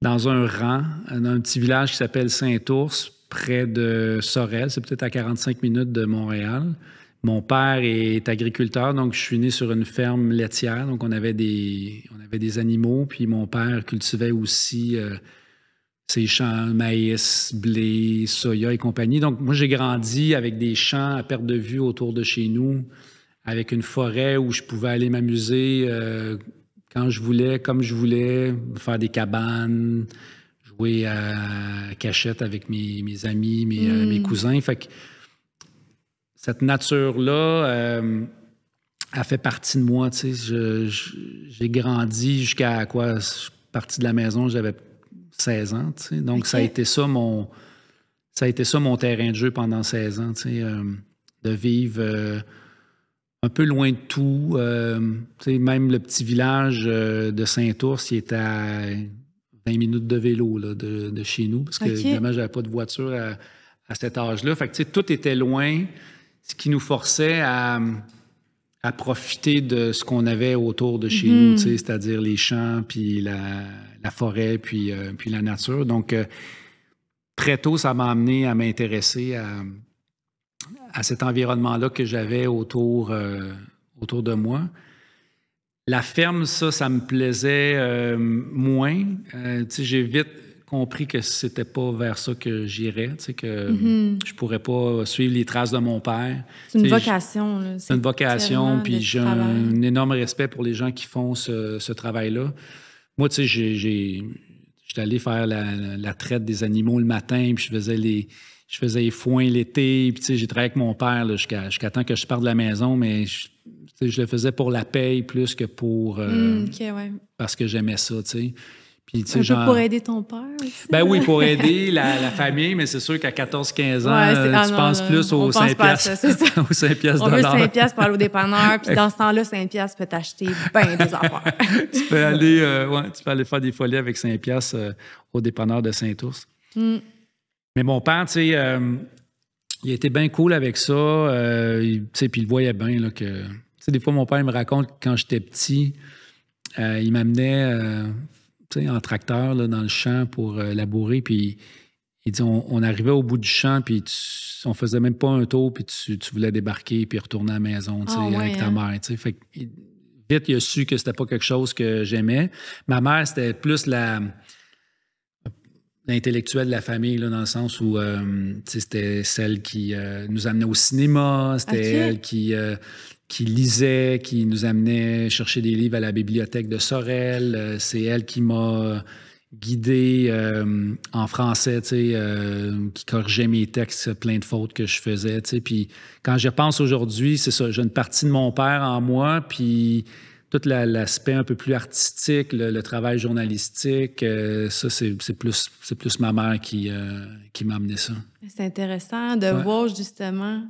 Speaker 1: dans un rang, dans un petit village qui s'appelle Saint-Ours, près de Sorel. C'est peut-être à 45 minutes de Montréal. Mon père est agriculteur, donc je suis né sur une ferme laitière. Donc, on avait des animaux. Puis mon père cultivait aussi ses champs, maïs, blé, soya et compagnie. Donc, moi, j'ai grandi avec des champs à perte de vue autour de chez nous, avec une forêt où je pouvais aller m'amuser quand je voulais, comme je voulais, faire des cabanes, jouer à cachette avec mes amis, mes cousins. Fait que cette nature-là a fait partie de moi. Tu sais, j'ai grandi jusqu'à quoi? Je suis parti de la maison, j'avais 16 ans. Tu sais. Donc, ça a été ça mon terrain de jeu pendant 16 ans. Tu sais, de vivre un peu loin de tout. Tu sais, même le petit village de Saint-Ours, il était à 20 minutes de vélo là, de chez nous, parce que, évidemment, je n'avais pas de voiture à cet âge-là. Fait que, tu sais, tout était loin, ce qui nous forçait à profiter de ce qu'on avait autour de chez nous, tu sais, c'est-à-dire les champs, puis la forêt, puis la nature. Donc, très tôt, ça m'a amené à m'intéresser à cet environnement-là que j'avais autour de moi. La ferme, ça me plaisait moins. Tu sais, j'ai vite compris que c'était pas vers ça que j'irais, tu sais, que je pourrais pas suivre les traces de mon père.
Speaker 2: C'est une vocation. Là.
Speaker 1: C'est une vocation, puis j'ai un énorme respect pour les gens qui font ce travail-là. Moi, tu sais, j'étais allé faire la traite des animaux le matin, puis je faisais les foins l'été, puis tu sais, j'ai travaillé avec mon père là, jusqu'à temps que je parte de la maison, mais je le faisais pour la paye plus que pour... parce que j'aimais ça, tu sais. Puis,
Speaker 2: un peu pour aider ton père aussi.
Speaker 1: Ben oui, pour aider la famille, mais c'est sûr qu'à 14-15 ans, tu penses plus aux 5 piastres. Aux 5 piastres
Speaker 2: on veut 5 piastres pour aller au dépanneur, puis dans ce temps-là, 5 piastres peut t'acheter bien des affaires.
Speaker 1: tu peux aller faire des folies avec 5 piastres au dépanneur de Saint-Ours. Mais mon père, tu sais, il a été bien cool avec ça. Tu sais, puis il voyait bien là, que... Tu sais, des fois, mon père il me raconte que quand j'étais petit, il m'amenait... en tracteur là, dans le champ pour labourer, puis il dit on arrivait au bout du champ, puis on faisait même pas un tour, puis tu voulais débarquer puis retourner à la maison avec ta mère. Fait que, vite, il a su que c'était pas quelque chose que j'aimais. Ma mère, c'était plus l'intellectuelle de la famille, là, dans le sens où c'était celle qui nous amenait au cinéma, c'était elle qui lisait, qui nous amenait chercher des livres à la bibliothèque de Sorel. C'est elle qui m'a guidé en français, qui corrigeait mes textes, plein de fautes que je faisais. Puis quand j'y repense aujourd'hui, c'est ça, j'ai une partie de mon père en moi, puis tout l'aspect un peu plus artistique, le travail journalistique, ça, c'est plus ma mère qui m'a amené ça.
Speaker 2: C'est intéressant de voir justement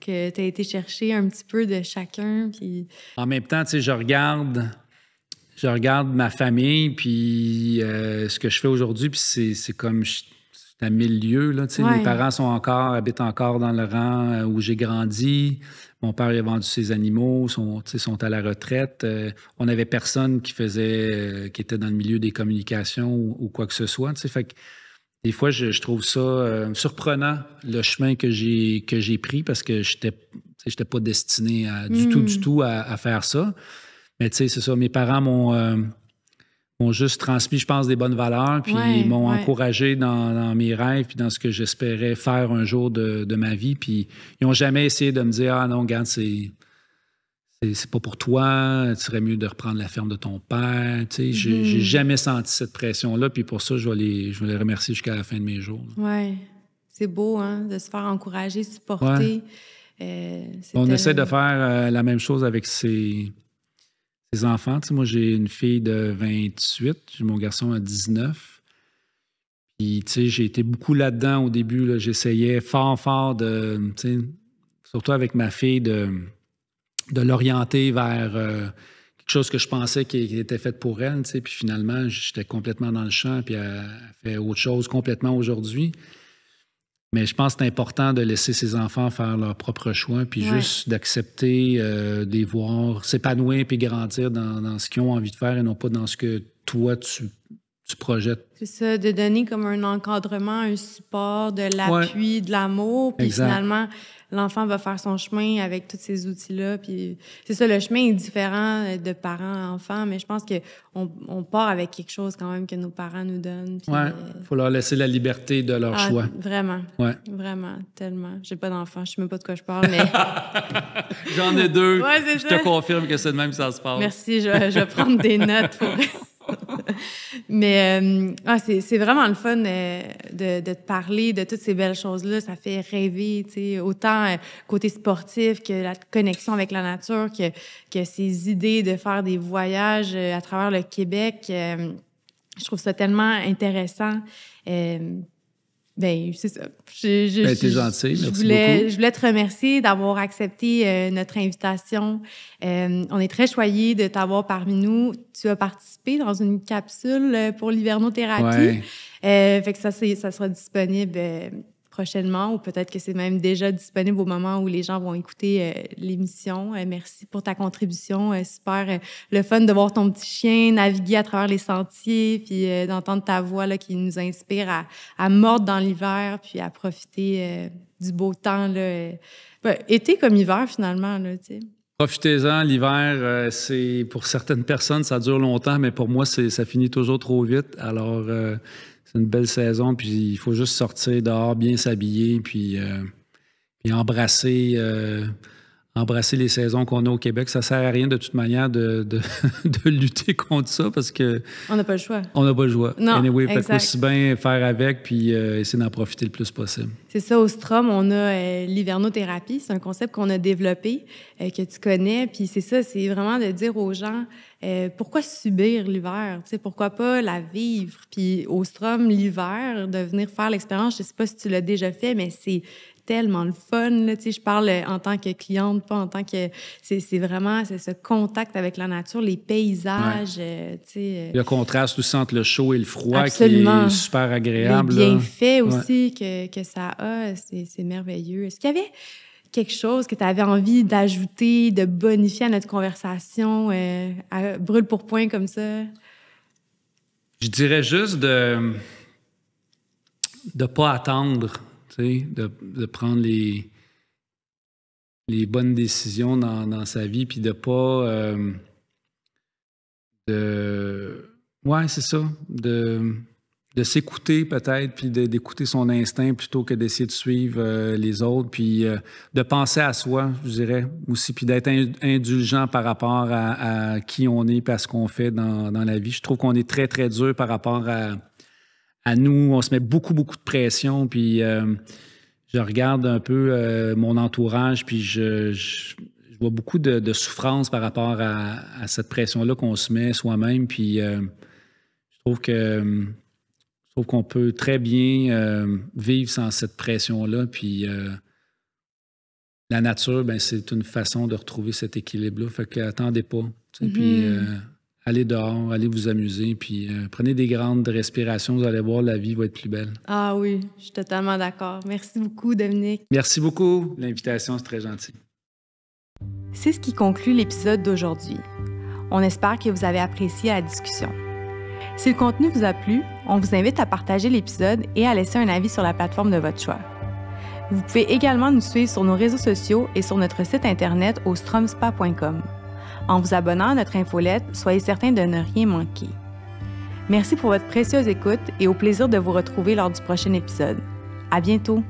Speaker 2: que tu as été chercher un petit peu de chacun. Puis...
Speaker 1: En même temps, tu sais, je regarde ma famille, puis ce que je fais aujourd'hui, puis c'est comme... C'est à 1000 lieues, là, tu sais. Mes parents habitent encore dans le rang où j'ai grandi. Mon père a vendu ses animaux, sont à la retraite. On n'avait personne qui était dans le milieu des communications ou quoi que ce soit, tu sais. Fait que des fois, je trouve ça surprenant, le chemin que j'ai pris, parce que j'étais pas destiné du tout à faire ça. Mais tu sais, c'est ça, mes parents m'ont juste transmis, je pense, des bonnes valeurs, puis ils m'ont encouragé dans mes rêves, puis dans ce que j'espérais faire un jour de ma vie. Puis ils n'ont jamais essayé de me dire « Ah non, regarde, c'est pas pour toi, il serait mieux de reprendre la ferme de ton père. » Tu sais, j'ai jamais senti cette pression-là, puis pour ça, je vais les remercier jusqu'à la fin de mes jours.
Speaker 2: Oui, c'est beau, hein, de se faire encourager, supporter.
Speaker 1: On essaie de faire la même chose avec ses enfants. Tu sais, moi, j'ai une fille de 28, j'ai mon garçon à 19. Puis, tu sais, j'ai été beaucoup là-dedans au début. Là, j'essayais fort de, tu sais, surtout avec ma fille, de l'orienter vers quelque chose que je pensais qui était fait pour elle. Tu sais, puis finalement, j'étais complètement dans le champ, puis elle fait autre chose complètement aujourd'hui. Mais je pense que c'est important de laisser ses enfants faire leur propre choix, puis juste d'accepter de les voir s'épanouir puis grandir dans ce qu'ils ont envie de faire et non pas dans ce que toi, tu tu projettes.
Speaker 2: C'est ça, de donner comme un encadrement, un support, de l'appui, de l'amour. Puis finalement, l'enfant va faire son chemin avec tous ces outils-là. Puis c'est ça, le chemin est différent de parents à enfants, mais je pense qu'on part avec quelque chose quand même que nos parents nous donnent.
Speaker 1: Oui, il faut leur laisser la liberté de leur choix.
Speaker 2: Vraiment.
Speaker 1: Ouais.
Speaker 2: Vraiment, tellement. J'ai pas d'enfant, je sais même pas de quoi je parle, mais...
Speaker 1: J'en ai 2.
Speaker 2: Ouais,
Speaker 1: je te confirme que c'est de même que ça se passe.
Speaker 2: Merci, je vais prendre des notes pour... Mais c'est vraiment le fun de te parler de toutes ces belles choses-là. Ça fait rêver, tu sais, autant côté sportif que la connexion avec la nature, que ces idées de faire des voyages à travers le Québec. Je trouve ça tellement intéressant. Ben c'est ça.
Speaker 1: T'es gentil, merci beaucoup.
Speaker 2: Je voulais te remercier d'avoir accepté notre invitation. On est très choyés de t'avoir parmi nous. Tu as participé dans une capsule pour l'hivernothérapie. Fait que ça sera disponible prochainement, ou peut-être que c'est même déjà disponible au moment où les gens vont écouter l'émission. Merci pour ta contribution. Super le fun de voir ton petit chien naviguer à travers les sentiers, puis d'entendre ta voix là, qui nous inspire à mordre dans l'hiver, puis à profiter du beau temps. Là, été comme hiver, finalement. Là, tu sais.
Speaker 1: Profitez-en. L'hiver, c'est pour certaines personnes, ça dure longtemps, mais pour moi, ça finit toujours trop vite. Alors... c'est une belle saison, puis il faut juste sortir dehors, bien s'habiller, puis embrasser les saisons qu'on a au Québec. Ça sert à rien de toute manière de lutter contre ça, parce que...
Speaker 2: On n'a pas le choix.
Speaker 1: On n'a pas le choix.
Speaker 2: Non,
Speaker 1: anyway, fait qu'aussi bien faire avec, puis essayer d'en profiter le plus possible.
Speaker 2: C'est ça, au Strom, on a l'hivernothérapie. C'est un concept qu'on a développé, que tu connais, puis c'est ça, c'est vraiment de dire aux gens... pourquoi subir l'hiver? Tu sais, pourquoi pas la vivre? Puis au Strom, l'hiver, de venir faire l'expérience, je sais pas si tu l'as déjà fait, mais c'est tellement le fun. Là, tu sais, je parle en tant que cliente, pas en tant que... C'est vraiment ce contact avec la nature, les paysages. Tu sais,
Speaker 1: le contraste aussi entre le chaud et le froid.
Speaker 2: Absolument.
Speaker 1: Qui est super agréable.
Speaker 2: Les bienfaits aussi que ça a, c'est merveilleux. Est-ce qu'il y avait quelque chose que tu avais envie d'ajouter, de bonifier à notre conversation, à brûle pour point comme ça?
Speaker 1: Je dirais juste de ne pas attendre, tu sais, de prendre les bonnes décisions dans sa vie, puis de pas... ouais, c'est ça. De s'écouter peut-être, puis d'écouter son instinct plutôt que d'essayer de suivre les autres, puis de penser à soi, je dirais, aussi, puis d'être indulgent par rapport à qui on est, puis à ce qu'on fait dans la vie. Je trouve qu'on est très, très dur par rapport à nous. On se met beaucoup, beaucoup de pression, puis je regarde un peu mon entourage, puis je vois beaucoup de souffrance par rapport à cette pression-là qu'on se met soi-même, puis je trouve qu'on peut très bien vivre sans cette pression-là. Puis la nature, ben, c'est une façon de retrouver cet équilibre-là. Fait qu'attendez pas. Puis allez dehors, allez vous amuser. Puis prenez des grandes respirations. Vous allez voir, la vie va être plus belle.
Speaker 2: Ah oui, je suis totalement d'accord. Merci beaucoup, Dominique.
Speaker 1: Merci beaucoup. L'invitation, c'est très gentil.
Speaker 2: C'est ce qui conclut l'épisode d'aujourd'hui. On espère que vous avez apprécié la discussion. Si le contenu vous a plu, on vous invite à partager l'épisode et à laisser un avis sur la plateforme de votre choix. Vous pouvez également nous suivre sur nos réseaux sociaux et sur notre site internet au stromspa.com. En vous abonnant à notre infolette, soyez certain de ne rien manquer. Merci pour votre précieuse écoute et au plaisir de vous retrouver lors du prochain épisode. À bientôt!